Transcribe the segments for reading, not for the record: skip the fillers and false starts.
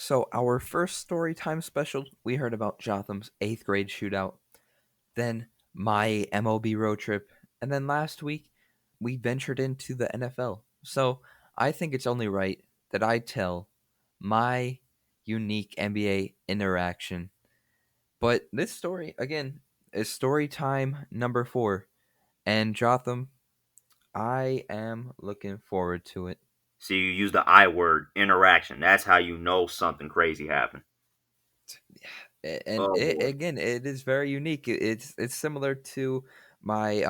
So, our first story time special, we heard about Jotham's 8th grade shootout, then my MLB road trip, and then last week, we ventured into the NFL. So, I think it's only right that I tell my unique NBA interaction. But this story, again, is story time number 4. And Jotham, I am looking forward to it. See, you use the I word, interaction. That's how you know something crazy happened. And Oh boy. again, it is very unique. It's similar to my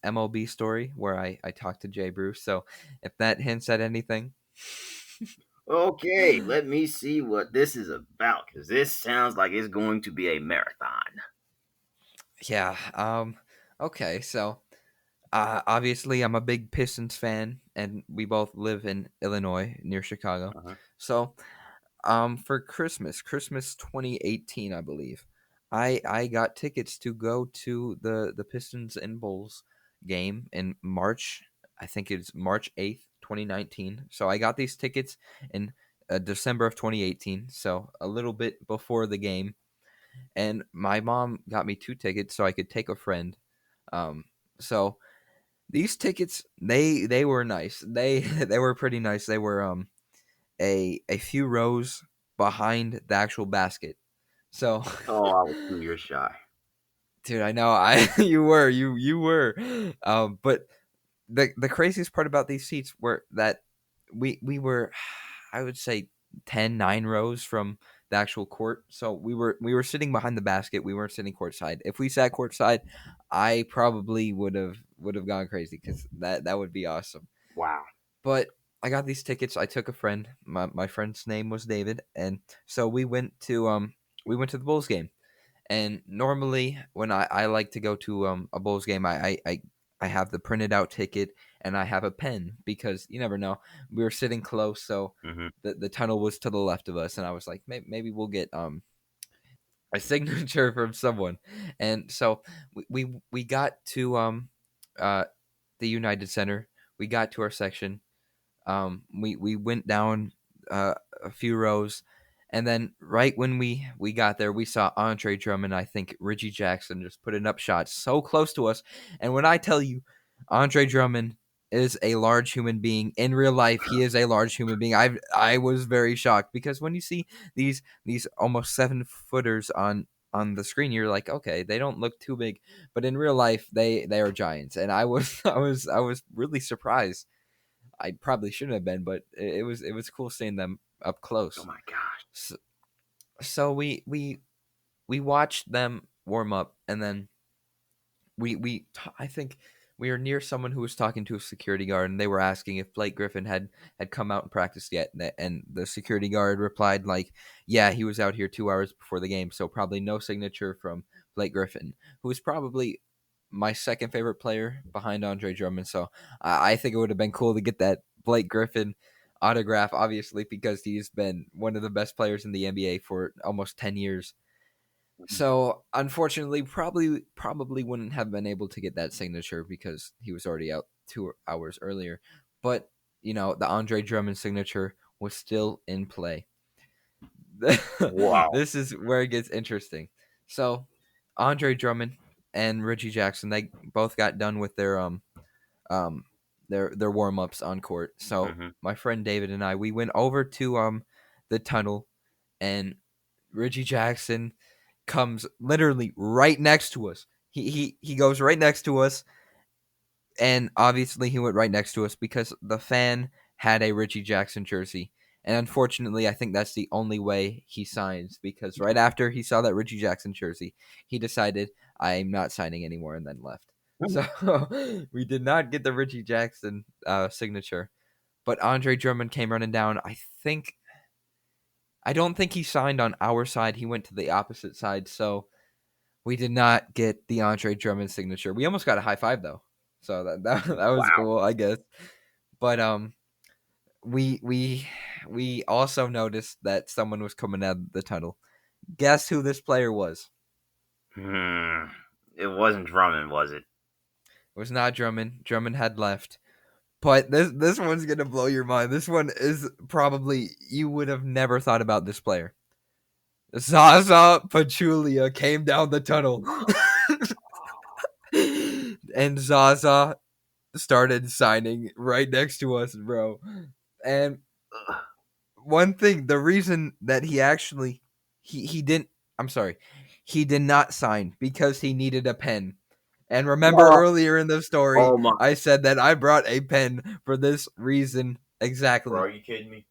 MLB story where I talked to Jay Bruce. So if that hints at anything, Okay, let me see what this is about because this sounds like it's going to be a marathon. yeah. Okay, so obviously I'm a big Pistons fan, and we both live in Illinois near Chicago. Uh-huh. So for Christmas 2018, I believe. I got tickets to go to the Pistons and Bulls game in March. I think it's March 8th, 2019. So I got these tickets in December of 2018, so a little bit before the game. And my mom got me 2 tickets so I could take a friend. Um, so these tickets they were nice. They they were pretty nice. They were a few rows behind the actual basket. So, Oh, I was 2 years shy. dude, I know I you were, but the craziest part about these seats were that we were, I would say 10, 9 rows from the actual court. So we were sitting behind the basket. We weren't sitting courtside. If we sat courtside, I probably would have gone crazy because that would be awesome. Wow. But I got these tickets. I took a friend. My friend's name was David, and so we went to the Bulls game. And normally, when I like to go to a Bulls game, I have the printed out ticket and I have a pen because you never know. We were sitting close, so Hmm. the tunnel was to the left of us, and I was like, maybe we'll get a signature from someone. And so we got to uh the United Center. We got to our section. We went down a few rows, and then right when we got there, we saw Andre Drummond. I think Reggie Jackson just putting up shots so close to us. And when I tell you, Andre Drummond is a large human being in real life, he is a large human being. I was very shocked because when you see these almost 7 footers on the screen, you're like, okay, they don't look too big, but in real life, they are giants. And I was I was really surprised. I probably shouldn't have been, but it was cool seeing them up Oh close. my gosh. So we watched them warm up, and then I think we were near someone who was talking to a security guard, and they were asking if Blake Griffin had come out and practiced yet, and the security guard replied like, "Yeah, he was out here 2 hours before the game, so probably no signature from Blake Griffin, who is probably my second favorite player behind Andre Drummond. So I think it would have been cool to get that Blake Griffin autograph, obviously, because he's been one of the best players in the NBA for almost 10 years. So unfortunately, probably wouldn't have been able to get that signature because he was already out 2 hours earlier. But the Andre Drummond signature was still in play. Wow. This is where it gets interesting. So Andre Drummond and Reggie Jackson, they both got done with um their warm ups on court. So Hmm. my friend David and I, we went over to the tunnel, and Reggie Jackson comes literally right next to us. He goes right next to us, and obviously he went right next to us because the fan had a Reggie Jackson jersey. And unfortunately, I think that's the only way he signs because right after he saw that Reggie Jackson jersey, he decided I'm not signing anymore and then left. So we did not get the Reggie Jackson signature, but Andre Drummond came running down. I don't think he signed on our side. He went to the opposite side, so we did not get the Andre Drummond signature. We almost got a high five though, so that was Wow. cool, I guess. But we we we also noticed that someone was coming out of the tunnel. Guess who this player was? Hmm. It wasn't Drummond, was it? It was not Drummond. Drummond had left, But this one's gonna blow your mind. This one is probably you would have never thought about this player. Zaza Pachulia came down the tunnel, and Zaza started signing right next to us, bro. And one thing, the reason that he actually he didn't I'm sorry, he did not sign because he needed a pen. And remember Oh, earlier in the story, oh my, I said that I brought a pen for this reason bro, exactly. are you kidding me?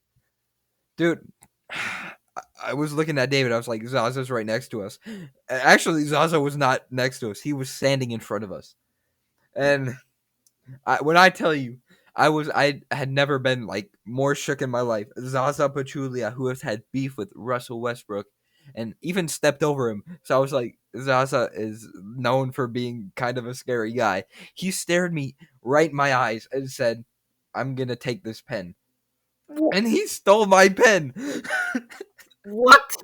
Dude, I was looking at David. I was like, Zaza's right next to us. Actually, Zaza was not next to us. He was standing in front of us. And when I tell you, I had never been like more shook in my life. Zaza Pachulia, who has had beef with Russell Westbrook, and even stepped over him. So I was like, Zaza is known for being kind of a scary guy. He stared me right in my eyes and said, "I'm gonna take this pen," and he stole my pen. What?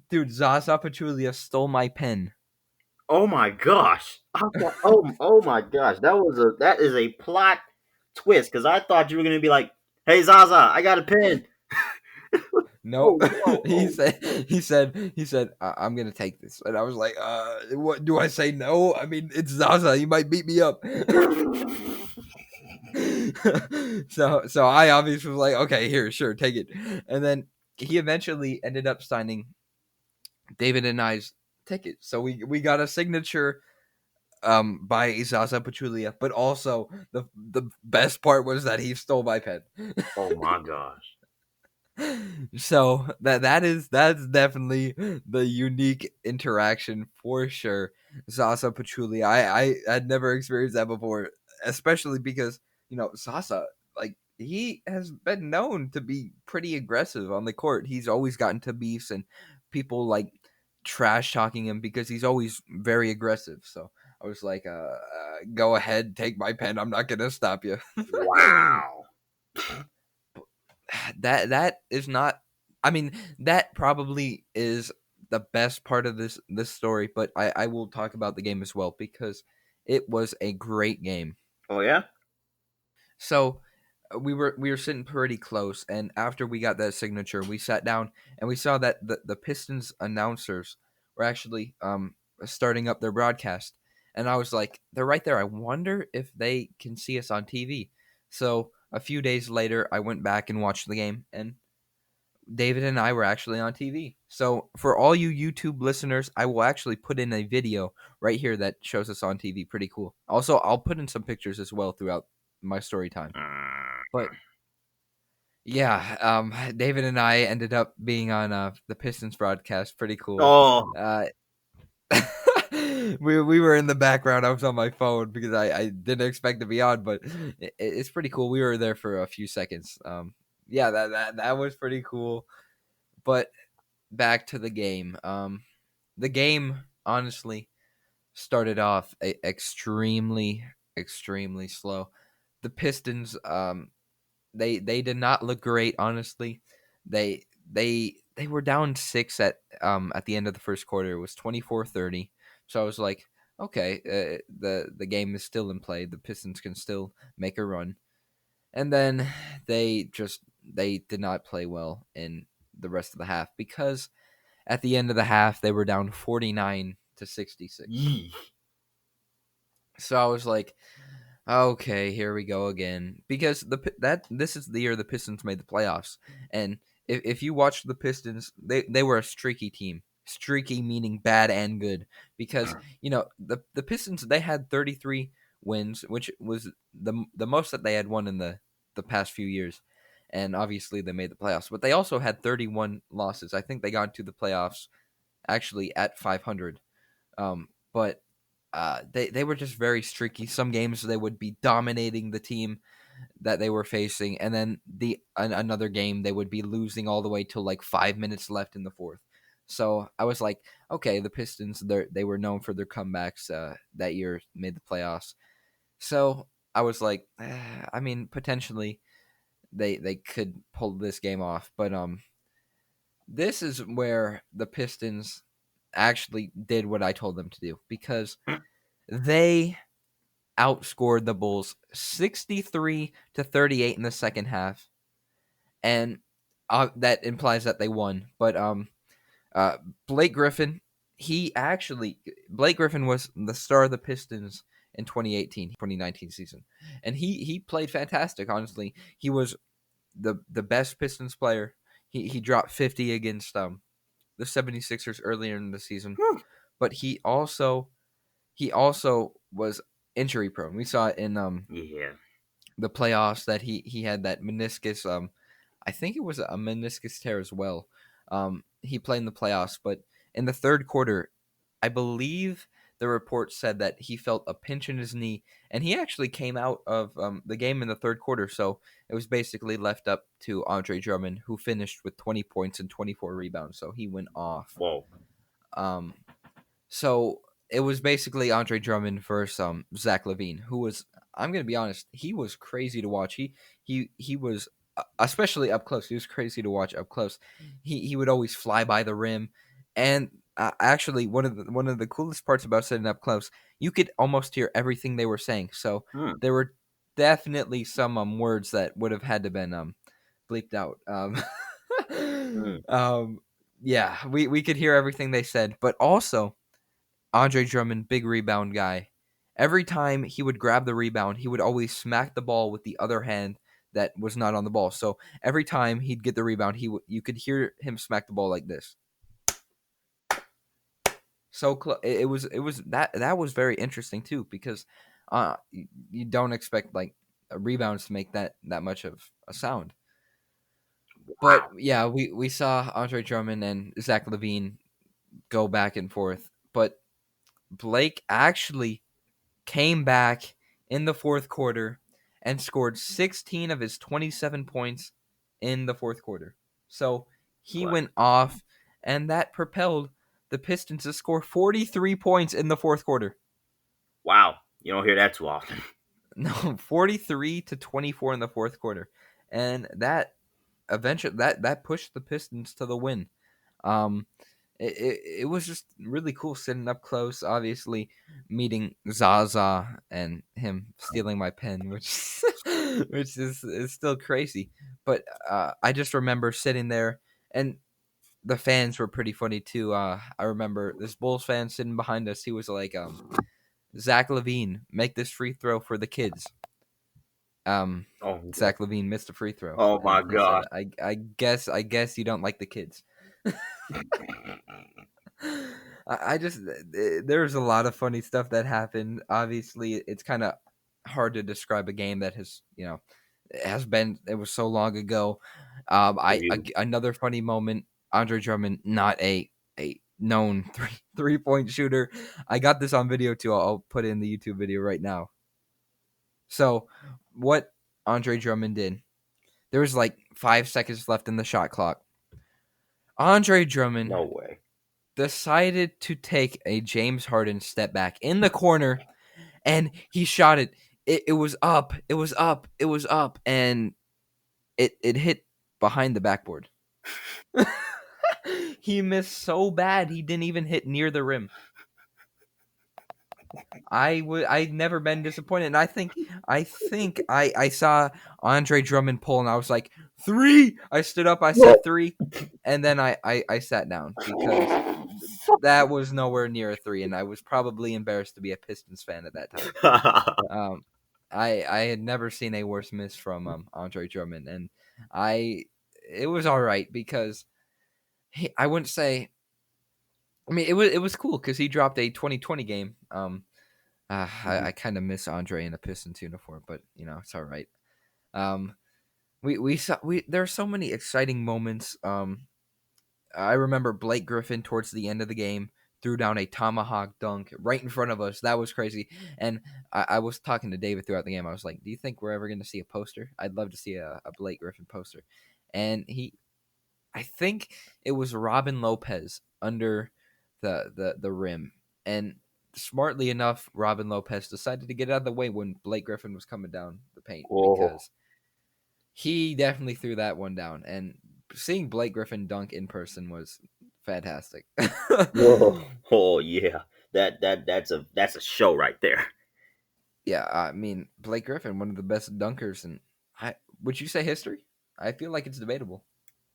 Dude, Zaza Pachulia stole my pen. Oh my gosh! Oh my gosh! That is a plot twist because I thought you were gonna be like, "Hey Zaza, I got a pen." No, Oh whoa! he said, I'm gonna take this, and I was like, what do I say? No, I mean it's Zaza. He might beat me up. So I obviously was like, okay, here, sure, take it. And then he eventually ended up signing David and I's ticket. So we got a signature by Zaza Pachulia, but also the best part was that he stole my pen. Oh my gosh! So that's definitely the unique interaction for sure. Sasa Pachulia. I had never experienced that before, especially because, Sasa, like, he has been known to be pretty aggressive on the court. He's always gotten to beefs and people like trash talking him because he's always very aggressive. So I was like, go ahead, take my pen. I'm not gonna stop you. Wow! That is not, I mean, that probably is the best part of this story, but I will talk about the game as well because it was a great game. Oh yeah! So we were sitting pretty close, and after we got that signature, we sat down and we saw that the Pistons announcers were actually starting up their broadcast, and I was like, they're right there. I wonder if they can see us on TV. So a few days later, I went back and watched the game, and David and I were actually on TV. So for all you YouTube listeners, I will actually put in a video right here that shows us on TV. Pretty cool. Also, I'll put in some pictures as well throughout my story time. But yeah, David and I ended up being on the Pistons broadcast. Pretty cool. Oh, Uh, we were in the background. I was on my phone because I didn't expect to be on, but it's pretty cool. We were there for a few seconds. Yeah, that was pretty cool. But back to the game. The game honestly started off extremely, extremely slow. The Pistons, they did not look great. Honestly, they were down six at the end of the first quarter. It was 24-30. So I was like, okay, the game is still in play. The Pistons can still make a run. And then they did not play well in the rest of the half because at the end of the half, they were down 49-66. yee. So I was like, okay, here we go again. Because this is the year the Pistons made the playoffs, and if you watch the Pistons, they were a streaky team. Streaky meaning bad and good. Because the Pistons, they had 33 wins, which was the most that they had won in the past few years. And obviously they made the playoffs, but they also had 31 losses. I think they got into the playoffs actually at 500. But they were just very streaky. Some games they would be dominating the team that they were facing, and then another game they would be losing all the way till like 5 minutes left in the fourth. So I was like, okay, the Pistons, they were known for their comebacks that year, made the playoffs. So I was like, I mean, potentially they could pull this game off, but this is where the Pistons actually did what I told them to do because they outscored the Bulls 63-38 in the second half, and that implies that they won. But uh, Blake Griffin, Blake Griffin was the star of the Pistons in 2018-2019 season, and he played fantastic. Honestly, he was the best Pistons player. He dropped 50 against the 76ers earlier in the season, Whew. but he also was injury prone. We saw it in Yeah. the playoffs that he had that meniscus. I think it was a meniscus tear as well. He played in the playoffs, but in the third quarter, I believe the report said that he felt a pinch in his knee, and he actually came out of the game in the third quarter. So it was basically left up to Andre Drummond, who finished with 20 points and 24 rebounds. So he went off. Whoa. Um, so it was basically Andre Drummond versus Zach LaVine, who was, I'm gonna be honest, he was crazy to watch. He was especially up close. He was crazy to watch up close. He would always fly by the rim, and actually one of the coolest parts about sitting up close, you could almost hear everything they were saying. So Hmm. there were definitely some words that would have had to been bleeped out. Hmm. Um, yeah, we could hear everything they said, but also Andre Drummond, big rebound guy. Every time he would grab the rebound, he would always smack the ball with the other hand that was not on the ball. So every time he'd get the rebound, you could hear him smack the ball like this. So it was that was very interesting too, because you don't expect like rebounds to make that much of a sound. But Wow. yeah, we saw Andre Drummond and Zach LaVine go back and forth, but Blake actually came back in the fourth quarter and scored 16 of his 27 points in the fourth quarter. So he What? went off, and that propelled the Pistons to score 43 points in the fourth quarter. Wow. You don't hear that too often. No, 43-24 in the fourth quarter. And that eventually that pushed the Pistons to the win. Um, it was just really cool sitting up close, obviously meeting Zaza and him stealing my pen, which which is still crazy. But I just remember sitting there, and the fans were pretty funny too. I remember this Bulls fan sitting behind us. He was like, Zach LaVine, make this free throw for the kids. Um, Oh. Zach LaVine missed a free throw, Oh my and he said, gosh. I guess you don't like the kids." I just there's a lot of funny stuff that happened. Obviously, it's kind of hard to describe a game that has been, it was so long ago. For you. Another funny moment. Andre Drummond, not a known three-point shooter. I got this on video too. I'll put it in the YouTube video right now. So, what Andre Drummond did? There was like 5 seconds left in the shot clock. Andre Drummond No way. decided to take a James Harden step back in the corner, and he shot it. It was up. It was up. It was up, and it hit behind the backboard. He missed so bad he didn't even hit near the rim. I'd never been disappointed, and I saw Andre Drummond pull, and I was like, three. I stood up, I said three, and then I sat down because that was nowhere near a three, and I was probably embarrassed to be a Pistons fan at that time. Um, I had never seen a worse miss from Andre Drummond, and I it was all right because I wouldn't say. I mean, it was cool because he dropped a 2020 game. I kind of miss Andre in a Pistons uniform, but it's all right. Um, we saw there are so many exciting moments. I remember Blake Griffin towards the end of the game threw down a tomahawk dunk right in front of us. That was crazy. And I was talking to David throughout the game. I was like, "Do you think we're ever going to see a poster? I'd love to see a Blake Griffin poster." And I think it was Robin Lopez under the rim, and smartly enough, Robin Lopez decided to get out of the way when Blake Griffin was coming down the paint, Oh. because he definitely threw that one down. And seeing Blake Griffin dunk in person was fantastic. Whoa. Oh yeah. That's a show right there. Yeah, I mean Blake Griffin, one of the best dunkers, and I would you say history? I feel like it's debatable.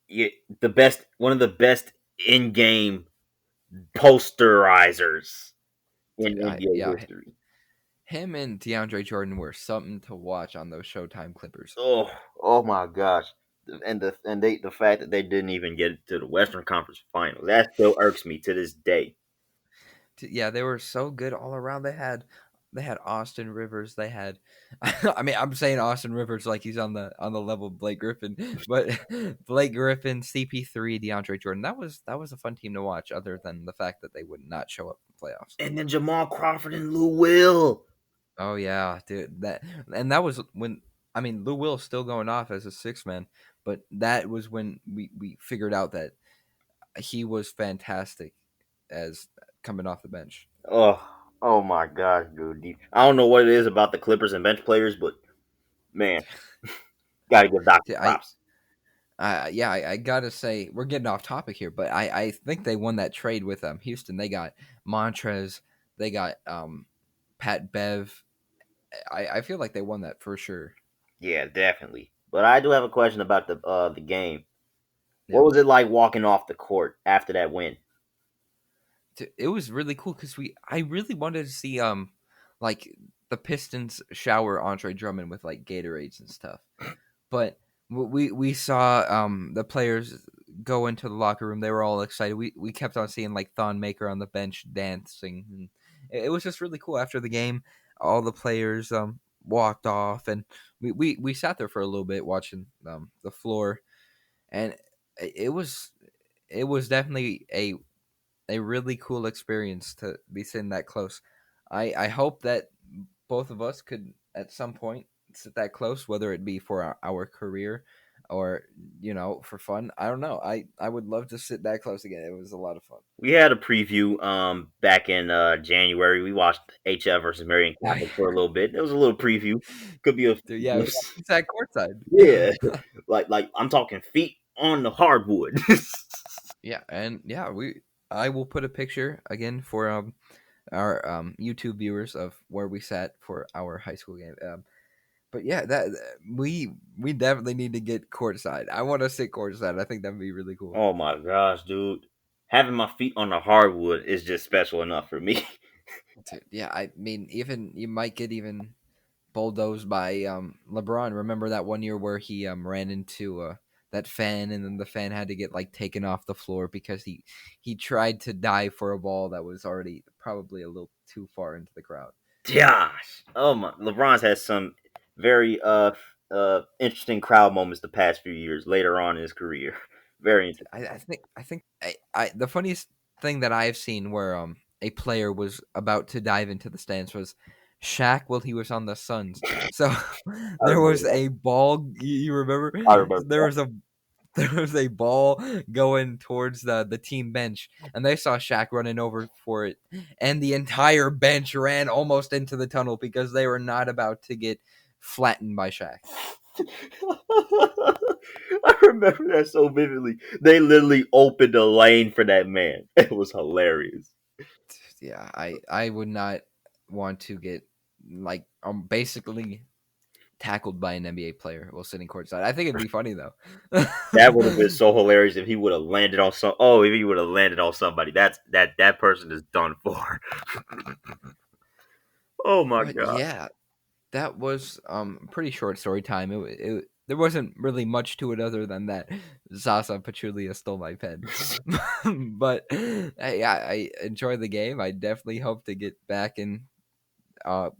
Yeah, the best, one of the best in-game posterizers in Dude, NBA history. him and DeAndre Jordan were something to watch on those Showtime Clippers. Oh, oh my gosh. The fact that they didn't even get to the Western Conference Finals, that still irks me to this day. Yeah, they were so good all around. They had Austin Rivers. They had, I mean, I'm saying Austin Rivers like he's on the level of Blake Griffin, but Blake Griffin, CP3, DeAndre Jordan. That was a fun team to watch. Other than the fact that they would not show up in playoffs. And then Jamal Crawford and Lou Will. Oh yeah, dude. That was when I mean Lou Will's still going off as a six man, but that was when we figured out that he was fantastic as coming off the bench. Oh, oh my gosh, dude. I don't know what it is about the Clippers and bench players, but man, gotta give Doc See, props. yeah, I gotta say we're getting off topic here, but I think they won that trade with Houston. They got Montrez, they got Pat Bev. I feel like they won that for sure. Yeah, definitely. But I do have a question about the game. What Yeah, was it like walking off the court after that win? it was really cool because I really wanted to see like the Pistons shower Andre Drummond with like Gatorades and stuff. But we saw the players go into the locker room. They were all excited. We kept on seeing like Thon Maker on the bench dancing. And it was just really cool. After the game, all the players walked off, and we sat there for a little bit watching the floor, and it was definitely a really cool experience to be sitting that close. I hope that both of us could at some point sit that close, whether it be for our career or for fun. I don't know. I would love to sit that close again. It was a lot of fun. We had a preview back in January. We watched HF versus Marion Catholic for a little bit. It was a little preview. Could be a Dude, yeah, we sat courtside. yeah, like I'm talking feet on the hardwood. Yeah, and yeah, I will put a picture again for our YouTube viewers of where we sat for our high school game. But yeah, that we definitely need to get courtside. I want to sit courtside. I think that'd be really cool. Oh my gosh, dude. Having my feet on the hardwood is just special enough for me. Dude, yeah, I mean, even you might get even bulldozed by LeBron. Remember that one year where he ran into that fan, and then the fan had to get like taken off the floor because he tried to dive for a ball that was already probably a little too far into the crowd. Gosh. Oh my, LeBron's had some very interesting crowd moments the past few years later on in his career. Very interesting. I think the funniest thing that I've seen where a player was about to dive into the stands was Shaq while he was on the Suns. So I there remember was that. a ball. You remember? I remember There that. was a there was a ball going towards the team bench, and they saw Shaq running over for it, and the entire bench ran almost into the tunnel because they were not about to get flattened by Shaq. I remember that so vividly. They literally opened a lane for that man. It was hilarious. Yeah, I would not want to get like basically tackled by an NBA player while sitting courtside. I think it'd be funny though. That would have been so hilarious if he would have landed on some. Oh, if he would have landed on somebody, that person is done for. Oh my But god. yeah, that was pretty short story time. It there wasn't really much to it other than that Zaza Pachulia stole my pen. But yeah, I enjoy the game. I definitely hope to get back in uh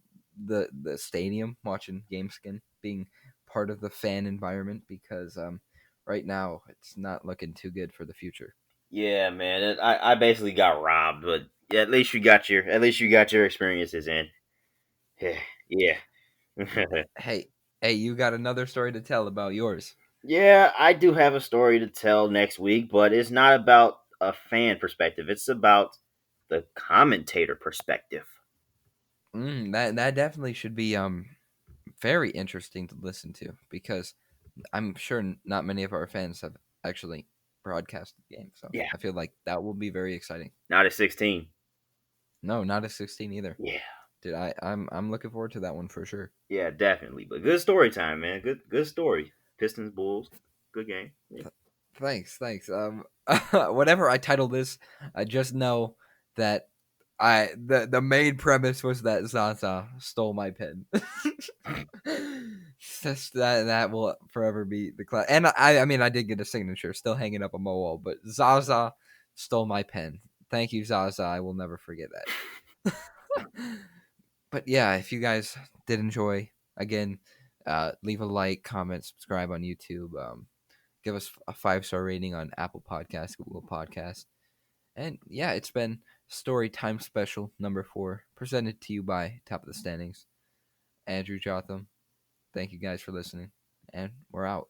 the stadium watching game skin, being part of the fan environment because right now it's not looking too good for the future. Yeah, man. I basically got robbed, but yeah, at least you got your experiences in. Yeah, yeah. Hey, hey, you got another story to tell about yours. Yeah, I do have a story to tell next week, but it's not about a fan perspective. It's about the commentator perspective. That definitely should be very interesting to listen to because I'm sure not many of our fans have actually broadcasted the game, so Yeah, I feel like that will be very exciting. not at 16. No, not a 16 either. Yeah. Dude, I'm looking forward to that one for sure. Yeah, definitely. But good story time, man. Good story. Pistons Bulls, good game. Yeah. Thanks. Whatever I title this, I just know that the main premise was that Zaza stole my pen. That will forever be the class. And I mean I did get a signature, still hanging up on my wall. But Zaza stole my pen. Thank you, Zaza. I will never forget that. But yeah, if you guys did enjoy, again, leave a like, comment, subscribe on YouTube. Give us a 5-star rating on Apple Podcasts, Google Podcasts. And yeah, it's been Story Time Special number 4, presented to you by Top of the Standings. Andrew Jotham. Thank you guys for listening, and we're out.